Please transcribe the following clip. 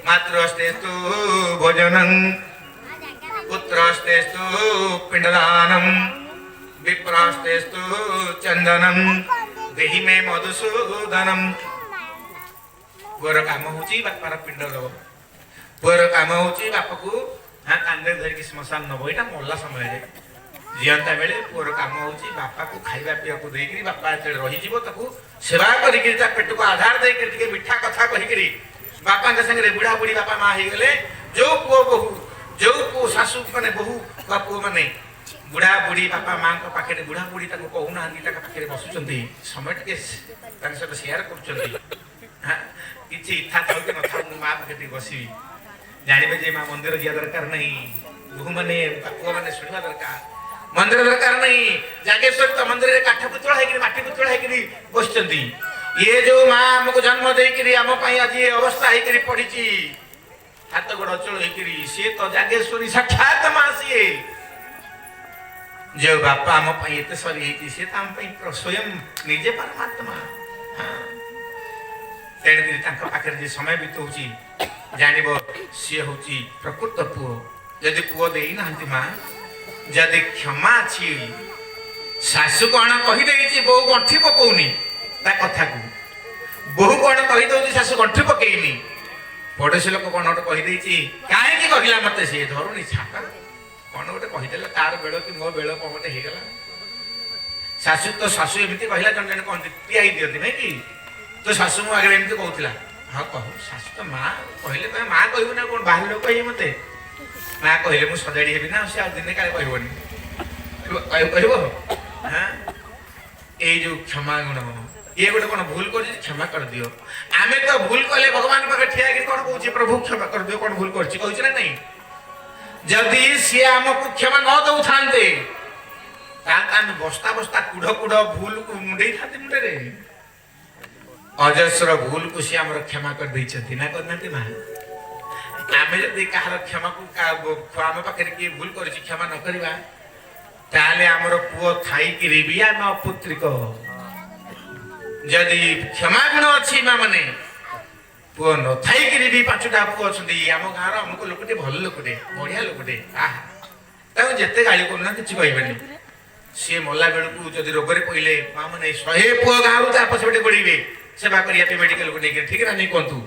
मातृस्तेस्तु भोजनं पुत्रस्तेस्तु पिंडदानं विप्रस्तेस्तु चंदनं देहि में मधुसूदनम। पुअर काम होची बापार पिंड दब, पुअर काम होची बापा को हाँ कांदे धरिकी श्मशान नब। यहाँ मरला समय जीवंता बेले पुअर काम होची बापा को खाइबा पिया को देकरी बापा जे रही जीवो ताकू सेवा करिकरी ता पेट को आधार देकरी के मिठा कथा कहिकरी बापा के संगे बुढ़ा बुढ़ी बापा मां हे गेले जो पुओ बहू जो पुओ सासू माने बहू बा पुओ माने बुढ़ा बुढ़ी बापा मां को पाखे बुढ़ा बुढ़ी ताको कहूना ता पाखे बसुचंती समय टिके तार सब शेयर करचंती हां किछि इच्छा थाउ के न थाउ मां पाखे बसि जानिबे जे मां मंदिर जिया दरकार नहीं बहू माने पुओ माने सुनिबा दरकार मंदिर दरकार नहीं। जागेश्वर तो मंदिर रे काठ पुतळा है कि माटी पुतळा है कि बसचंती ये जो मां हमको जन्म दे कि हम पई आज ये अवस्था है कि पड़ीची हाथ गोड़ अचल है कि से तो जागेश्वरी साक्षात मां से जो बापा हम पई एते सरी है से हम पई स्वयं निजे परमात्मा। हां तेण कि तांका पाखर जे समय बितौची जानिबो से होची प्रकृत पुओ। यदि पुओ देई नांती मां जदि क्षमा छी सासु कौन कही देइछि बहु गंठी पकौनी ता कथा को बहु कौन कही दउछि सासु गंठी पकेइनी पड़ोसी लोक कौन गोटे कही देइछि काहे कि कहिला मते से धरुनी छापा कौन गोटे कहि देला तार बेलो कि मो बेलो कोटे हे गेला सासु तो सासु एमिति कहिला जन जन कोन पियाई दियति नै कि तो सासु मो आगे एमिति कहउथिला हां कहू सासु तो मां कहिले त मां कहिबो ना कोन बाहर लोक कहि मते मां कहले मु सजाडी हेबी ना से दिन काले कहबोनी कहबो हां ए जो क्षमा गुण ये गोटे कौन भूल कर क्षमा कर दियो आमे तो भूल कले भगवान पाखे ठिया कि कौन कहूछि प्रभु क्षमा कर दियो कौन भूल करछि कहछि ना नहीं जदि से हमको क्षमा न दउ थांते तान बस्ता बस्ता कुढ़ कुढ़ भूल को मुंडे थाते मुंडे रे अजस्र भूल को से हमर क्षमा कर दै छथि ना करनाते मां आमे जदि कहार क्षमा को आम पाखे किए भूल कर क्षमा न करवा ताले आमर पुओ थाई कि भी आम अपुत्रिक जदि क्षमा गुण अच्छी मां माने पुओ न थाई कि भी पांचटा पुओ अछंती आम गाँव अमुक लोकटे भल लोकटे बढ़िया लोकटे आहा ताऊ जेते गाली करना किछि कहबेनी से मल्ला बेलू जदि रोगरे पइले मां माने 100 पुओ गाँव आपस बेटे पड़े सेवा करिया पे मेडिकल को नहीं ठीक ना नहीं कहतु